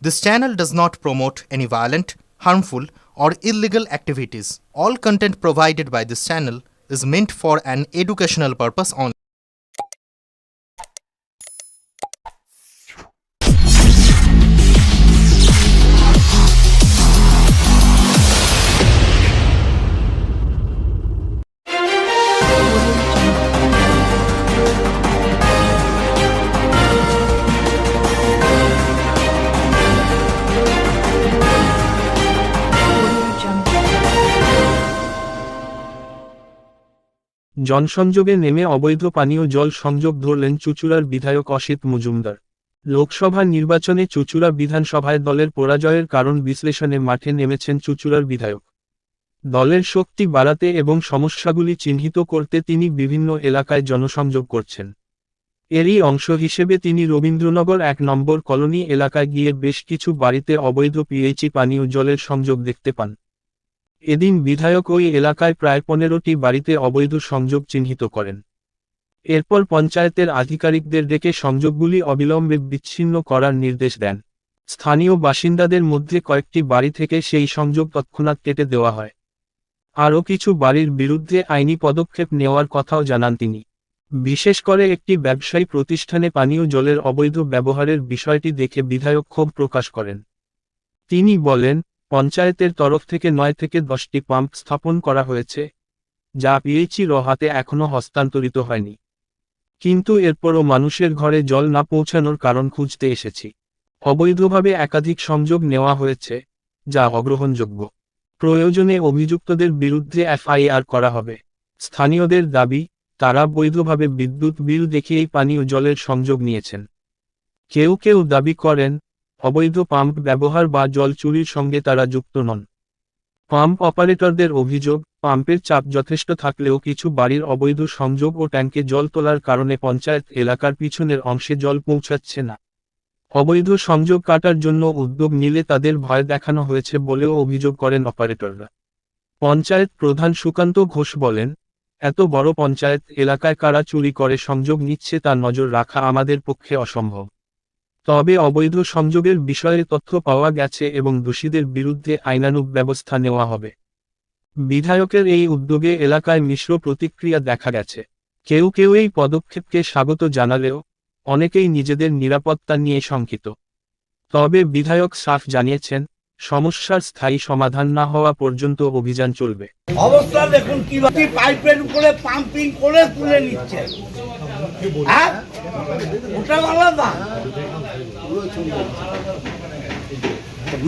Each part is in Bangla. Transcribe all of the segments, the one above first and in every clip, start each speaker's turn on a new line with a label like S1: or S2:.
S1: This channel does not promote any violent, harmful, or illegal activities. All content provided by this channel is meant for an educational purpose only.
S2: জনসংযোগে নেমে অবৈধ পানীয় জল সংযোগ ধরলেন চুঁচুড়ার বিধায়ক অসিত মজুমদার। লোকসভা নির্বাচনে চুঁচুড়া বিধানসভায় দলের পরাজয়ের কারণ বিশ্লেষণে মাঠে নেমেছেন চুঁচুড়ার বিধায়ক। দলের শক্তি বাড়াতে এবং সমস্যাগুলি চিহ্নিত করতে তিনি বিভিন্ন এলাকায় জনসংযোগ করছেন। এরই অংশ হিসেবে তিনি রবীন্দ্রনগর ১ নম্বর কলোনি এলাকায় গিয়ে বেশ কিছু বাড়িতে অবৈধ পিএইচই পানীয় জলের সংযোগ দেখতে পান। এদিন বিধায়ক ওই এলাকায় প্রায় ১৫টি বাড়িতে অবৈধ সংযোগ চিহ্নিত করেন। এরপর পঞ্চায়েতের আধিকারিকদের ডেকে সংযোগগুলি অবিলম্বে বিচ্ছিন্ন করার নির্দেশ দেন। স্থানীয় বাসিন্দাদের মধ্যে কয়েকটি বাড়ি থেকে সেই সংযোগ তৎক্ষণাৎ কেটে দেওয়া হয়। আরও কিছু বাড়ির বিরুদ্ধে আইনি পদক্ষেপ নেওয়ার কথাও জানান তিনি। বিশেষ করে একটি ব্যবসায়ী প্রতিষ্ঠানে পানীয় জলের অবৈধ ব্যবহারের বিষয়টি দেখে বিধায়ক ক্ষোভ প্রকাশ করেন। তিনি বলেন, পঞ্চায়েতের তরফ থেকে ৯ থেকে ১০টি পাম্প স্থাপন করা হয়েছে, যা পিএইচইর হাতে এখনও হস্তান্তরিত হয়নি। কিন্তু এরপরও মানুষের ঘরে জল না পৌঁছানোর কারণ খুঁজতে এসেছি। অবৈধভাবে একাধিক সংযোগ নেওয়া হয়েছে, যা অগ্রহণযোগ্য। প্রয়োজনে অভিযুক্তদের বিরুদ্ধে এফআইআর করা হবে। স্থানীয়দের দাবি, তারা বৈধভাবে বিদ্যুৎ বিল দেখিয়েই পানীয় জলের সংযোগ নিয়েছেন। কেউ কেউ দাবি করেন, অবৈধ পাম্প ব্যবহার বা জল চুরির সঙ্গে তারা যুক্ত নন। পাম্প অপারেটরদের অভিযোগ, পাম্পের চাপ যথেষ্ট থাকলেও কিছু বাড়ির অবৈধ সংযোগ ও ট্যাঙ্কে জল তোলার কারণে পঞ্চায়েত এলাকার পিছনের অংশে জল পৌঁছাচ্ছে না। অবৈধ সংযোগ কাটার জন্য উদ্যোগ নিলে তাদের ভয় দেখানো হয়েছে বলেও অভিযোগ করেন অপারেটররা। পঞ্চায়েত প্রধান সুকান্ত ঘোষ বলেন, এত বড় পঞ্চায়েত এলাকায় কারা চুরি করে সংযোগ নিচ্ছে তা নজর রাখা আমাদের পক্ষে অসম্ভব। তবে অবৈধ সংযোগের বিষয়ে তথ্য পাওয়া গেছে এবং দোষীদের বিরুদ্ধে আইনানুগ ব্যবস্থা নেওয়া হবে। বিধায়কের এই উদ্যোগে এলাকায় মিশ্র প্রতিক্রিয়া দেখা গেছে। কেউ কেউ এই পদক্ষেপকে স্বাগত জানালেও অনেকেই নিজেদের নিরাপত্তা নিয়ে শঙ্কিত। তবে বিধায়ক সাফ জানিয়েছেন, সমস্যার স্থায়ী সমাধান না হওয়া পর্যন্ত অভিযান চলবে।
S3: অবস্থা দেখুন কিভাবে পাইপের উপরে পাম্পিং করে তুলে নিচ্ছে। হ্যাঁ, ওটা আলাদা।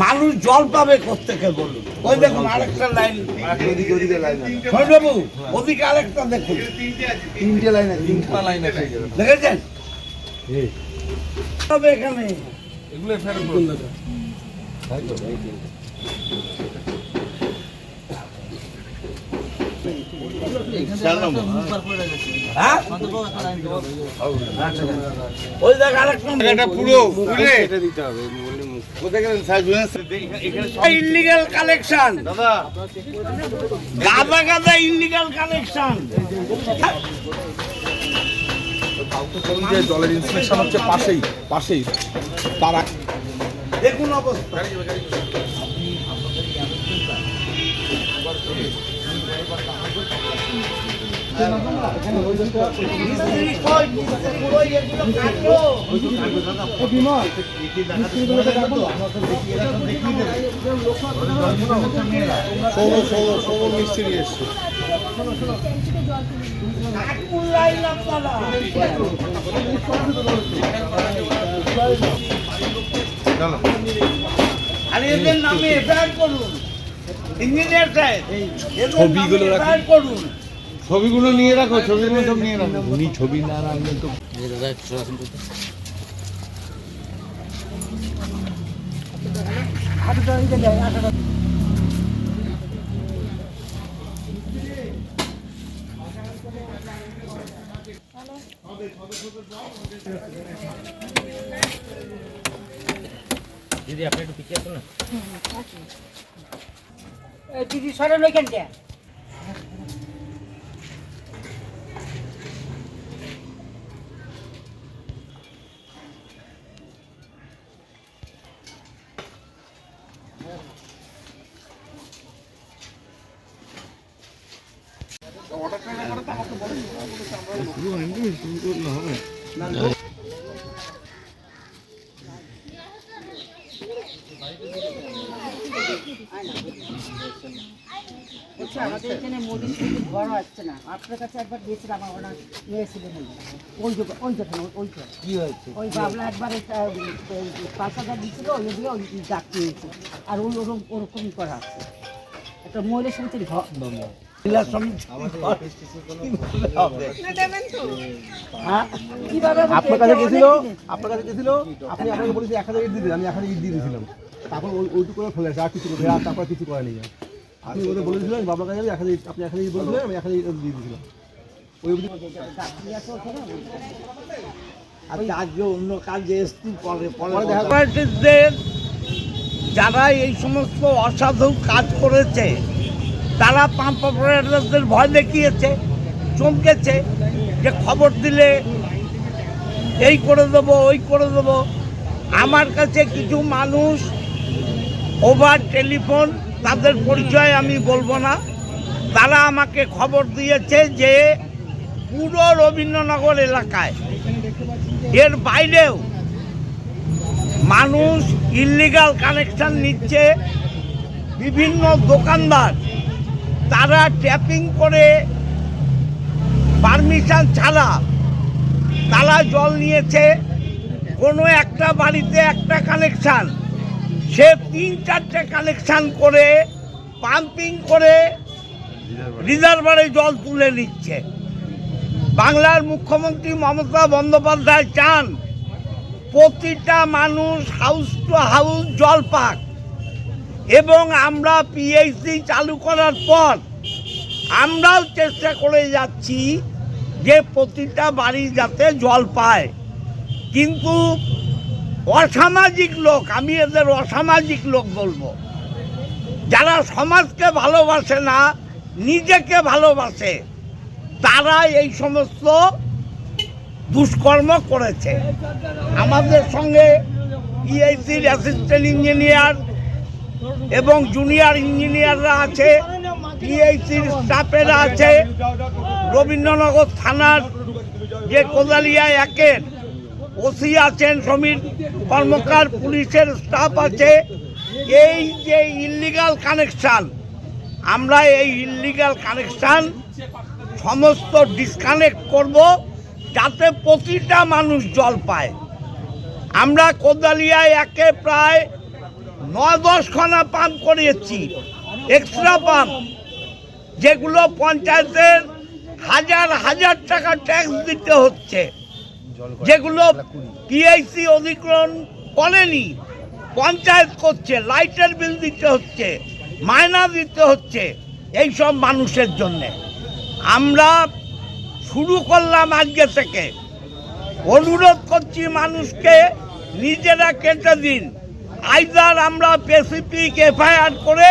S3: মানুষ জল পাবে কোত্থেকে বলুন? ওই দেখুন আরেকটা লাইন, বাবু ওদিকে আরেকটা দেখুন, তিনটে লাইন দেখেছেন এখানে এগুলো ইল্লিগাল কালেকশন, গাদা গাদা ইল্লিগাল কালেকশন।
S4: জলের ইন্সপেকশন হচ্ছে পাশেই তারা
S3: দেখুন অবস্থা।
S4: মিস্ত্রি এসছে।
S3: আর এদের নামে এফআইআর করুন, ইঞ্জিনিয়ার সাহেব
S4: ছবিগুলো
S3: এফআইআর করুন।
S4: ছবিগুলো নিয়ে রাখো, ছবিগুলো সব নিয়ে রাখো। উনি ছবি না রাখলে তো
S5: দিদি আপনি একটু পিছিয়ে আসুন না।
S6: দিদি সরেন ওইখানটা। বলছে আমাদের এখানে মোদির সাথে ঘর হচ্ছে না, আপনার কাছে একবার গিয়েছিলাম, আমরা নিয়েছিলেন ওই যেখানে ওইটা
S3: কি হয়েছে?
S6: ওই বাবলা একবার 5,000 দিয়েছিল, ওই দিয়ে ওই ডাক নিয়েছে, আর ওই ওরকমই করা আছে একটা মহিলা সমিতির ঘর।
S3: মহিলা সমিতি
S6: হ্যাঁ কিভাবে
S7: আপনার কাছে গেছিল, আপনি আপনাকে বলেছি 1000 ইট দিতে, আমি 1000 ইট দিয়ে দিয়েছিলাম, তারপর ওইটুকু করে ফেলে আর কিছু করে, আর তারপর কিছু করেনি। আপনি ওদের বলেছিলেন বাবার কাছে 1000 ইট, আপনি 1000 ইট বলেছিলেন, আমি 1000 ইট দিয়ে দিয়েছিলাম। ওই
S6: ডাক নিয়ে আছে ওখানে।
S3: আচ্ছা, আজকে অন্য কাজে এসছি, পরে
S7: পরে দেখা
S3: কোঅপারেটিভদের যারা এই সমস্ত অসাধু কাজ করেছে তারা পাম্প অপারেটরদের ভয় দেখিয়েছে, চমকেছে যে খবর দিলে এই করে দেবো ওই করে দেবো। আমার কাছে কিছু মানুষ ওভার টেলিফোন, তাদের পরিচয় আমি বলবো না, তারা আমাকে খবর দিয়েছে যে পুরো রবীন্দ্রনগর এলাকায় এর বাইরেও মানুষ ইল্লিগাল কানেকশন নিচ্ছে। বিভিন্ন দোকানদার তারা ট্যাপিং করে পারমিশন ছাড়া তারা জল নিয়েছে। কোনো একটা বাড়িতে একটা কানেকশান, সে 3-4টে কানেকশান করে পাম্পিং করে রিজার্ভারে জল তুলে নিচ্ছে। বাংলার মুখ্যমন্ত্রী মমতা বন্দ্যোপাধ্যায় চান প্রতিটা মানুষ হাউস টু হাউস জল পাক, এবং আমরা পিএইচডি চালু করার পর আমরাও চেষ্টা করে যাচ্ছি যে প্রতিটা বাড়ি যাতে জল পায়। কিন্তু অসামাজিক লোক, আমি এদের অসামাজিক লোক বলবো, যারা সমাজকে ভালোবাসে না, নিজেকে ভালোবাসে, তারা এই সমস্ত দুষ্কর্ম করেছে। আমাদের সঙ্গে পিএইচডির অ্যাসিস্ট্যান্ট ইঞ্জিনিয়ার এবং জুনিয়র ইঞ্জিনিয়াররা আছে, পিএইচডির স্টাফেরা আছে, রবীন্দ্রনগর থানার যে কোদালিয়া 1-এর ওসি আছেন, সমীর কর্মকার, পুলিশের স্টাফ আছে। এই যে ইল্লিগাল কানেকশান, আমরা এই ইল্লিগাল কানেকশান সমস্ত ডিসকানেক্ট করব যাতে প্রতিটা মানুষ জল পায়। আমরা কোদালিয়ায় 1-এ প্রায় 9-10 খানা পাম্প করিয়েছি, এক্সট্রা পাম্প, যেগুলো পঞ্চায়েতের হাজার হাজার টাকা ট্যাক্স দিতে হচ্ছে, যেগুলো পিএইচডি অধিগ্রহণ করেনি, পঞ্চায়েত করছে, লাইটের বিল দিতে হচ্ছে, মায়না দিতে হচ্ছে এইসব মানুষের জন্যে। আমরা শুরু করলাম আজকে থেকে, অনুরোধ করছি মানুষকে নিজেরা কেটে দিন, আইদার আমরা স্পেসিফিক এফআইআর করে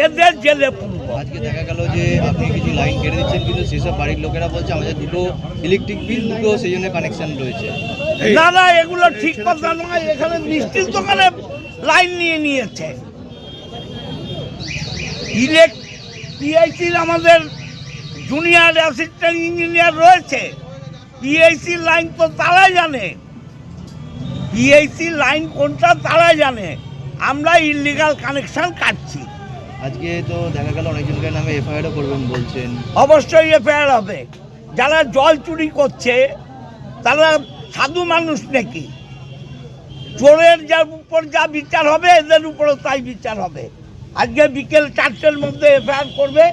S3: এদের জেলে পুরব।
S8: আজকে দেখা গেল যে আপনি কিছু লাইন কেটে দিচ্ছেন, কিন্তু সেসব বাড়ির লোকেরা বলছে আমাদের দুটো ইলেকট্রিক বিল, দুটো সেই জন্য কানেকশন রয়েছে।
S3: না না, এগুলো ঠিক কথা নয়। এখানে মিষ্টির দোকানে লাইন নিয়ে নিয়েছে। পিএইচডির আমাদের জুনিয়র অ্যাসিস্ট্যান্ট ইঞ্জিনিয়ার রয়েছে, পিএইচডি লাইন তো তারাই জানে, পিএইচডি লাইন কোনটা তারাই জানে। আমরা ইল্লিগাল কানেকশন কাটছি।
S8: আজকে তো দেখা গেল অনেকজনের নামে এফআইআরও করবেন বলছেন।
S3: অবশ্যই এফআইআর হবে। যারা জল চুরি করছে তারা সাধু মানুষ নাকি? চোরের যার উপর যা বিচার হবে এদের উপরও তাই বিচার হবে। আজকে বিকেল 4টের মধ্যে এফআইআর করবে।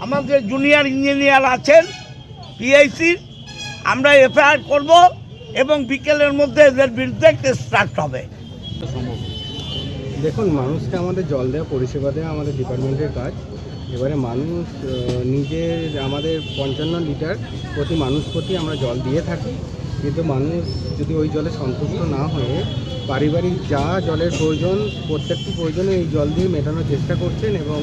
S3: আমাদের জুনিয়র ইঞ্জিনিয়ার আছেন পিআইসির, আমরা এফআইআর করব এবং বিকেলের মধ্যে এদের বিরুদ্ধে কেস স্টার্ট হবে।
S7: দেখুন, মানুষকে আমাদের জল দেওয়া, পরিষেবা দেওয়া আমাদের ডিপার্টমেন্টের কাজ। এবারে মানুষ নিজের, আমাদের 55 লিটার প্রতি মানুষ প্রতি আমরা জল দিয়ে থাকি, কিন্তু মানুষ যদি ওই জলে সন্তুষ্ট না হয়ে পারিবারিক যা জলের প্রয়োজন, প্রত্যেকটি প্রয়োজনে এই জল দিয়ে মেটানোর চেষ্টা করছেন এবং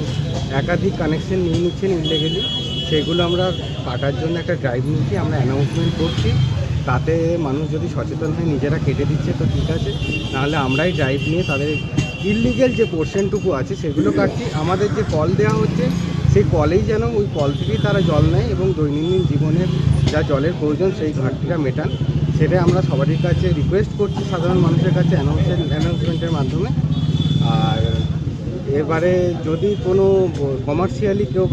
S7: একাধিক কানেকশন নিয়ে নিচ্ছেন ইলিগালি। সেগুলো আমরা কাটার জন্য একটা ড্রাইভ নিচ্ছি, আমরা অ্যানাউন্সমেন্ট করছি। তাতে মানুষ যদি সচেতন হয়ে নিজেরা কেটে দিচ্ছে তো ঠিক আছে, নাহলে আমরাই ড্রাইভ নিয়ে তাদের ইললিগেল যে পোর্শনটুকু আছে সেগুলো কাটছি। আমাদের যে কল দেওয়া হচ্ছে সেই কলেই যেন ওই কল থেকেই তারা জল নেয় এবং দৈনন্দিন জীবনের যা জলের প্রয়োজন সেই ঘাটতিটা মেটান, সেটাই আমরা সবারই কাছে রিকোয়েস্ট করছি, সাধারণ মানুষের কাছে অ্যানাউন্সমেন্টের মাধ্যমে। আর এবারে যদি কোনো কমার্শিয়ালি কেউ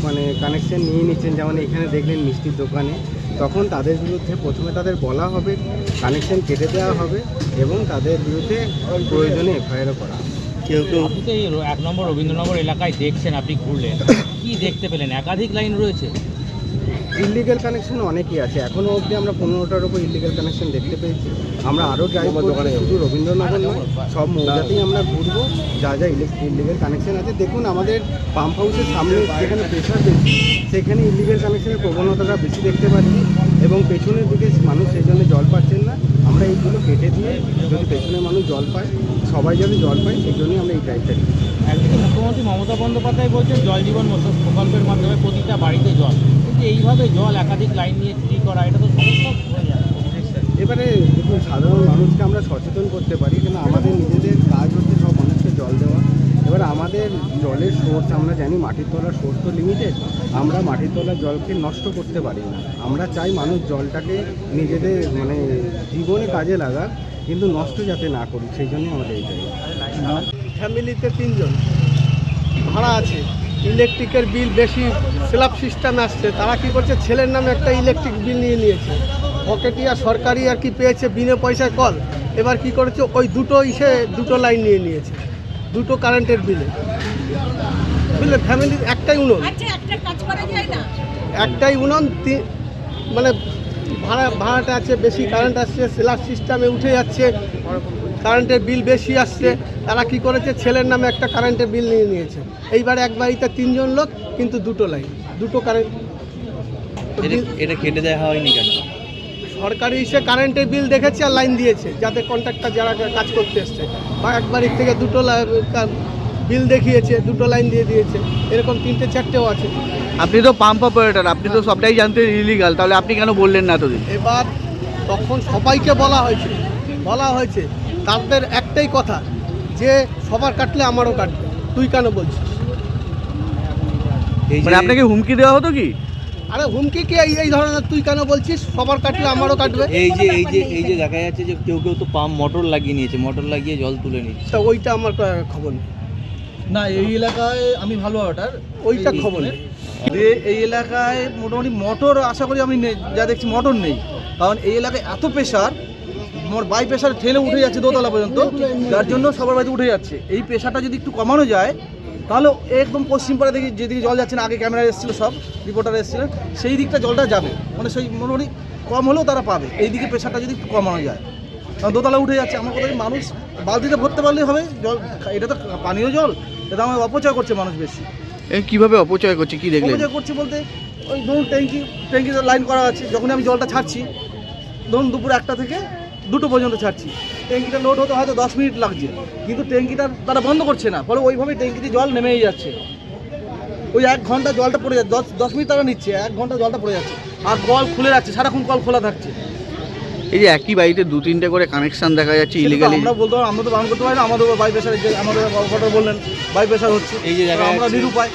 S7: মানে কানেকশন নিয়ে নিচ্ছেন, যেমন এখানে দেখলেন মিষ্টির দোকানে, তখন তাদের বিরুদ্ধে প্রথমে তাদের বলা হবে, কানেকশন কেটে দেওয়া হবে এবং তাদের বিরুদ্ধে প্রয়োজনে এফআইআরও করা হবে।
S8: কেউ কেউ
S5: আপনি তো এই 1 নম্বর রবীন্দ্রনগর এলাকায় দেখছেন, আপনি ঘুরলেন, কি দেখতে পেলেন? একাধিক লাইন রয়েছে।
S7: ইললিগেল কানেকশন অনেকই আছে, এখনও অবধি আমরা 15টার উপর ইললিগেল কানেকশন দেখতে পেয়েছি। আমরা আরও ড্রাইভ করছি, শুধু রবীন্দ্রনগর নয়, সব মৌজাতেই আমরা ঘুরবো যা যা ইললিগেল কানেকশন আছে। দেখুন আমাদের পাম্প হাউসের সামনে যেখানে প্রেশার বেশি সেখানে ইললিগেল কানেকশনের প্রবণতাটা বেশি দেখতে পাচ্ছি এবং পেছনের দিকে মানুষ সেই জন্য জল পাচ্ছেন না। আমরা এইগুলো কেটে দিয়ে যদি পেছনের মানুষ জল পায়, সবাই যাতে জল পায়, সেই জন্যই আমরা এই ড্রাইভটা দিই।
S5: একদিকে মুখ্যমন্ত্রী মমতা বন্দ্যোপাধ্যায় বলছেন জল জীবন প্রকল্পের মাধ্যমে প্রতিটা বাড়িতে জল, কিন্তু এইভাবে জল একাধিক লাইন নিয়ে চুরি করা, এটা তো সমস্যা হয়ে যাবে।
S7: এবারে দেখুন সাধারণ মানুষকে আমরা সচেতন করতে পারি, কিন্তু আমাদের নিজেদের কাজ হচ্ছে সব মানুষকে জল দেওয়া। এবার আমাদের জলের সোর্স আমরা জানি, মাটির তলার সোর্স তো লিমিটেড, আমরা মাটির তলার জলকে নষ্ট করতে পারি না। আমরা চাই মানুষ জলটাকে নিজেদের মানে জীবনে কাজে লাগাক, কিন্তু নষ্ট যাতে না করি, সেই জন্যই আমাদের এই চাই।
S9: ফ্যামিলিতে 3 জন ভাড়া আছে, ইলেকট্রিকের বিল বেশি, স্ল্যাব সিস্টেম আসছে, তারা কি করছে, ছেলের নামে একটা ইলেকট্রিক বিল নিয়ে নিয়েছে, পকেটিয়া সরকারি আর কি পেয়েছে বিনা পয়সায় কল। এবার কি করেছে, ওই দুটো লাইন নিয়ে নিয়েছে, দুটো কারেন্টের বিলে, বুঝলে। ফ্যামিলির একটাই উনুন, মানে ভাড়াটা আছে বেশি, কারেন্ট আসছে, স্ল্যাব সিস্টেমে উঠে যাচ্ছে, কারেন্টের বিল বেশি আসছে। তারা কি করেছে, ছেলের নামে একটা কারেন্টের বিল নিয়ে নিয়েছে। এইবার এক বাড়িতে 3 জন লোক, কিন্তু দুটো লাইন, দুটো কারেন্ট।
S8: এটা কেটে দেওয়া হয়নি কেন?
S9: সরকারি এসে কারেন্টের বিল দেখেছে আর লাইন দিয়েছে, যাতে কন্ট্রাক্টর যারা কাজ করতে এসছে, বা এক বাড়ির থেকে দুটো বিল দেখিয়েছে, দুটো লাইন দিয়ে দিয়েছে, এরকম 3-4টেও আছে।
S3: আপনি তো পাম্প অপারেটর, আপনি তো সবটাই জানতেন ইলিগাল, তাহলে আপনি কেন বললেন না এতদিন?
S9: এবার তখন সবাইকে বলা হয়েছে, তাদের একটাই কথা যে সবার কাটলে আমারও কাটবে, তুই কেন বলছিস?
S3: মানে আপনাকে হুমকি দেওয়া হতো কি?
S9: আরে হুমকি কি এই ধরনের, তুই কেন বলছিস সবার কাটলে আমারও কাটবে?
S8: এই যে দেখা যাচ্ছে যে কেউ কেউ তো পাম্প মোটর লাগিয়ে নিয়েছে, মোটর লাগিয়ে জল তুলে নিচ্ছে।
S9: তা ওইটা আমার খবর নেই।
S10: না, এই এলাকায় আমি ভালো ওটার
S9: ওইটা খবর নেই।
S10: এই এলাকায় মোটামুটি মোটর আশা করি আমি যা দেখছি মোটর নেই, কারণ এই এলাকায় এত প্রেশার, বাই প্রেশার ঠেলে উঠে যাচ্ছে দোতলা পর্যন্ত, যার জন্য সবার বাড়িতে উঠে যাচ্ছে। এই প্রেশারটা যদি একটু কমানো যায় তাহলে একদম পশ্চিম পাড়া দেখি যেদিকে জল যাচ্ছে না, আগে ক্যামেরা এসেছিলো, সব রিপোর্টার এসেছিলেন, সেই দিকটা জলটা যাবে, মানে সেই মোটামুটি কম হলেও তারা পাবে। এই দিকে প্রেশারটা যদি একটু কমানো যায়, কারণ দোতলা উঠে যাচ্ছে। আমার কথা মানুষ বালতিতে ভরতে পারলেই হবে জল, এটা তো পানীয় জল, এটা আমার অপচয় করছে মানুষ বেশি।
S3: কিভাবে অপচয় করছে, কি দেখলেন?
S10: অপচয় করছে বলতে ওই ধরুন ট্যাঙ্কিতে লাইন করা আছে, যখন আমি জলটা ছাড়ছি, ধরুন দুপুর 1টা থেকে 2টো পর্যন্ত ছাড়ছি, ট্যাঙ্কিটা লোড হতে হয়তো 10 মিনিট লাগছে, কিন্তু ট্যাঙ্কিটা তারা বন্ধ করছে না, ফলে ওইভাবে ট্যাঙ্কিতে জল নেমেই যাচ্ছে। ওই 1 ঘন্টা জলটা পড়ে যাচ্ছে, 10 মিনিট তারা নিচ্ছে, 1 ঘন্টা জলটা পড়ে যাচ্ছে, আর কল খুলে রাখছে, সারাক্ষণ কল খোলা থাকছে।
S3: এই যে একই বাড়িতে 2-3টে করে কানেকশন দেখা যাচ্ছে ইলিগালি,
S10: আমরা বলতে পারি, আমরা তো বারণ করতে পারি না, আমাদের বাই প্রেশার, আমাদের অপারেটর বললেন বাই প্রেশার হচ্ছে,
S8: এই যে দেখা
S10: আমরা নিরুপায়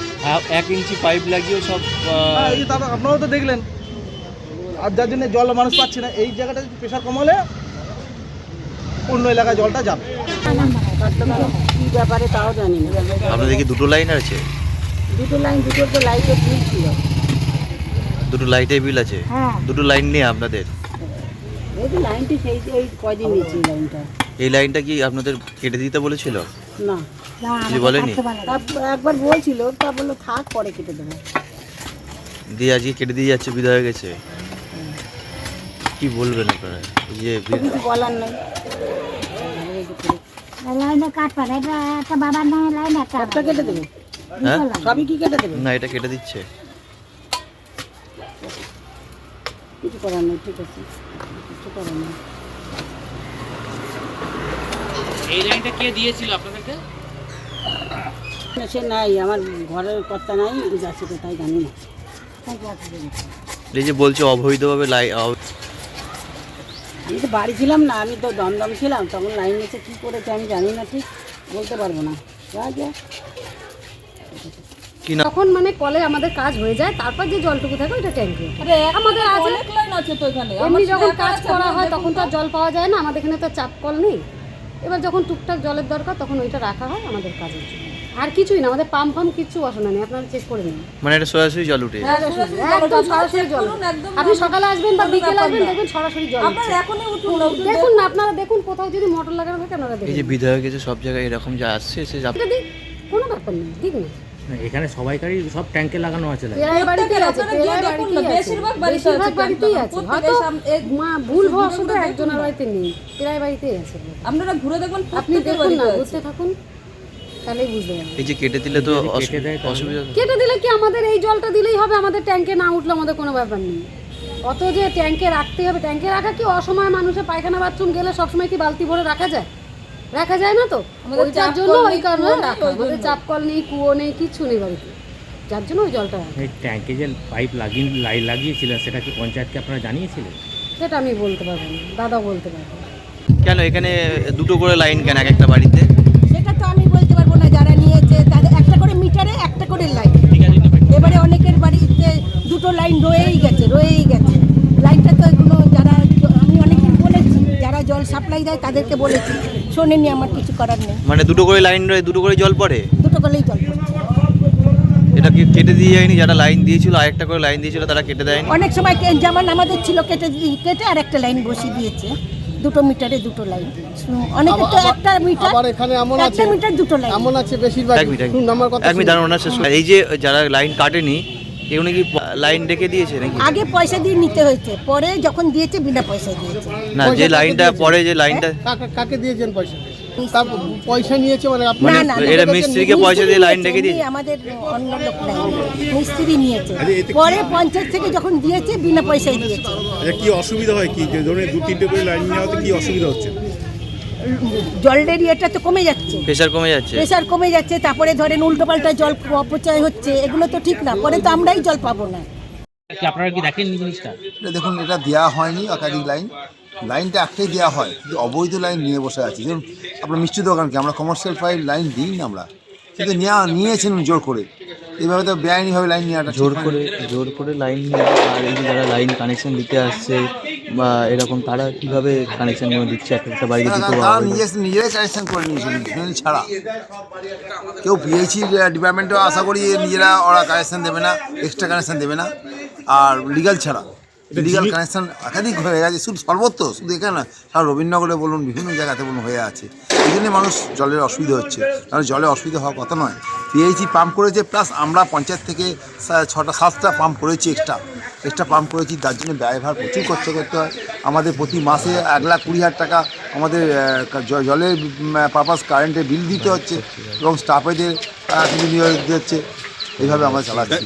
S8: 1 ইঞ্চি পাইপ লাগিয়েও সব
S10: এই যে তারা আপনারাও তো দেখলেন, আর যার জন্য জল মানুষ পাচ্ছে না, এই জায়গাটা প্রেশার কমালে অন্য এলাকায় জলটা যাবে।
S6: কি ব্যাপারে তাও জানি না।
S11: আপনাদের কি 2টো লাইন আছে?
S6: দুটো তো লাইটের বিল ছিল।
S11: 2টো লাইটের বিল আছে?
S6: হ্যাঁ।
S11: 2টো লাইন নিয়ে আপনাদের
S6: এই যে লাইনটি এই কয়দিন নিয়েছি লাইনটা।
S11: এই লাইনটা কি আপনাদের কেটে দিতে বলেছিল?
S6: না,
S11: কিছু বলেনি?
S6: একবার বলছিল, তা বললো থাক, পরে কেটে দেবো।
S11: দিয়ে আজকে কেটে দিয়ে যাচ্ছে, বিদায় হয়ে গেছে। কি বলবেন আপনারা? যে
S6: কিছু বলার নেই।
S12: লাইনে কাটবে, এটা একটা বাবার নামে লাইন, একটা
S6: কেটে দেবে।
S11: হ্যাঁ,
S6: সবই কি কেটে দেবে?
S11: না এটা কেটে দিচ্ছে।
S6: কিছু করার নেই, ঠিক আছে, কিছু করার নেই।
S5: এই লাইনটা কে দিয়েছিল আপনাদেরকে?
S6: সে নাই, আমার ঘরের কর্তা নাই, যাচ্ছে কোথায় জানি না।
S11: এই যে বলছে অবৈধভাবে
S6: আমি তো বাড়ি ছিলাম না, আমি তো দমদম ছিলাম, তখন লাইন এসে কী করেছে আমি জানি না ঠিক। বলতে পারবো না।
S11: কি না
S6: তখন মানে কলে আমাদের কাজ হয়ে যায়, তারপর যে জলটুকু থাকে ওইটা ট্যাঙ্কে আমাদের আছে তো এখানে। এমনি যখন কাজ করা হয় তখন তো আর জল পাওয়া যায় না, আমাদের এখানে তো চাপ কল নেই। এবার যখন টুকটাক জলের দরকার তখন ওইটা রাখা হয় আমাদের কাজের জন্য। আর কিছুই না, আমাদের পাম্প ফাম্প কিচ্ছু বসানো নেই, আপনারা চেক করে নিন।
S11: মানে এটা সরাসরি জল উঠে যায়?
S6: একদম সরাসরি জল। আপনি সকালে আসবেন বা বিকেলে আসবেন, দেখবেন সরাসরি জল। দেখুন না, আপনারা দেখুন, কোথাও যদি মোটর লাগানো থাকে আপনারা
S11: এই যে
S6: দেখুন।
S11: বিধায়ক গেছে সব জায়গায় এরকম যা আসছে সে
S6: এটা দিক, কোনো ব্যাপার নেই, দিক না।
S5: এখানে সবাইকারই সব ট্যাঙ্কে লাগানো আছে লাইট।
S6: প্রায় বাড়িতেই আছে, বেশিরভাগ বাড়িতেই আছে। হয়তো ভুল হওয়ার শুধু একজনের বাড়িতে নেই, প্রায় বাড়িতেই আছে।
S13: আপনারা ঘুরে দেখুন,
S6: আপনি দেখুন না, ঘুরতে থাকুন, তাহলেই বুঝতে পারবেন।
S11: এই যে কেটে দিলে তো অসুবিধা।
S6: কেটে দিলে কি আমাদের এই জলটা দিলেই হবে, আমাদের ট্যাঙ্কে না উঠলে আমাদের কোনো ব্যাপার নেই। অত যে ট্যাঙ্কে রাখতে হবে, ট্যাঙ্কে রাখা কি অসময় মানুষের পায়খানা বাথরুম গেলে সবসময় কি বালতি ভরে রাখা যায়? রাখা যায় না তো। ওইটার জন্য ওই কারণে রাখা। আমাদের চাপ কল নেই, কুয়ো নেই, কিচ্ছু নেই বাড়িতে, যার জন্য ওই জলটা রাখা।
S5: এই ট্যাঙ্কে যে পাইপ লাগিয়েছিলেন সেটা কি পঞ্চায়েতকে আপনারা জানিয়েছিলেন?
S6: সেটা আমি বলতে পারবো না, দাদা বলতে পারবো।
S11: কেন এখানে দুটো করে লাইন কেন এক একটা বাড়িতে?
S13: সেটা তো আমি বলতে পারবো না, যারা নিয়েছে তাদের একটা করে মিটারে একটা করে লাইন। এবারে অনেকের বাড়িতে দুটো লাইন রয়েই গেছে। লাইনটা তো এগুলো যারা, আমি অনেকদিন বলেছি, যারা জল সাপ্লাই দেয় তাদেরকে বলেছি, শোনেনি, আমার কিছু করার নেই।
S11: মানে দুটো করে লাইন রয়ে দুটো করে জল পড়ে?
S13: দুটো করেই জল পড়ছে।
S11: এটা কি কেটে দিয়ে যায়নি? যারা লাইন দিয়েছিল আরেকটা করে লাইন দিয়েছিল তারা কেটে দেয়নি?
S13: অনেক সময় যেমন আমাদের ছিল কেটে আর একটা লাইন বসিয়ে দিয়েছে, দুটো মিটারে দুটো লাইন। অনেকে তো একটা মিটার,
S9: আবার এখানে এমন আছে,
S13: একটা মিটার দুটো লাইন
S9: এমন আছে বেশিরভাগ।
S11: এক মিনিট
S9: আমার কথা
S11: এক মিনিট দাঁড়ানো না, শেষ করে। এই যে যারা লাইন কাটেনি এগুলো কি লাইন ডেকে দিয়েছে নাকি?
S13: আগে পয়সা দিয়ে নিতে হয়েছে, পরে যখন দিয়েছে বিনা পয়সা দিয়েছে।
S11: না, যে লাইনটা পরে যে লাইনটা
S9: কাকে দিয়েছেন পয়সা? তার পয়সা নিয়েছে মানে আপনি?
S11: মানে এটা মিস্ত্রিকে পয়সা দিয়ে লাইন ডেকে দিয়েছে?
S13: আমাদের অন্য লোক নাই, মিস্ত্রি নিয়েছে, পরে পঞ্চায়েত থেকে যখন দিয়েছে বিনা পয়সায় দিয়েছে।
S4: আচ্ছা, কি অসুবিধা হয়? কি ধরনের 2-3টে করে লাইন নেওয়াতে কি অসুবিধা হচ্ছে?
S13: জলের ইয়েটা তো কমে যাচ্ছে,
S11: প্রেসার কমে যাচ্ছে,
S13: তারপরে ধরেন উল্টোপাল্টা জল অপচয় হচ্ছে, এগুলো তো ঠিক না, পরে তো আমরাই জল পাবো না।
S5: আপনারা কি দেখেন জিনিসটা?
S14: দেখুন, এটা দেওয়া হয়নি একাধিক লাইনটা একটাই দেওয়া হয়, কিন্তু অবৈধ লাইন নিয়ে বসে আছে। যেমন আপনার মিষ্টি দোকানকে আমরা কমার্শিয়াল পাইপ লাইন দিই না, আমরা কিন্তু নিয়েছেন জোর করে। এইভাবে তো বেআইনিভাবে লাইন নেওয়াটা
S11: জোর করে লাইন নিয়ে। আর এই যে যারা লাইন কানেকশন দিতে আসছে বা এরকম, তারা কিভাবে কানেকশনগুলো দিচ্ছে? একটা বাড়িতে
S14: তারা নিজেরাই কানেকশন করে নিয়েছিল ছাড়া। কেউ পিএইচি ডিপার্টমেন্টেও আশা করি নিজেরা ওরা কানেকশন দেবে না, এক্সট্রা কানেকশন দেবে না। আর লিগাল ছাড়া, লিগাল কানেকশন একাধিক হয়ে গেছে, শুধু সর্বত্র, শুধু এখানে না, সারা রবীন্দ্রনগরে বলুন, বিভিন্ন জায়গাতে বলুন হয়ে আছে। এই জন্যে মানুষ জলের অসুবিধা হচ্ছে, কারণ জলের অসুবিধা হওয়ার কথা নয়। পিএইচি পাম্প করেছে, প্লাস আমরা পঞ্চায়েত থেকে 6-7টা পাম্প করেছি, এক্সট্রা পাম্প করেছি। তার জন্য ব্যয়ভার প্রচুর খরচ করতে হয় আমাদের। প্রতি মাসে 1,20,000 টাকা আমাদের জলের পারপাস কারেন্টের বিল দিতে হচ্ছে, এবং স্টাফেদের কিছু নিয়োগ দিতে হচ্ছে। এইভাবে আমরা চালাচ্ছি।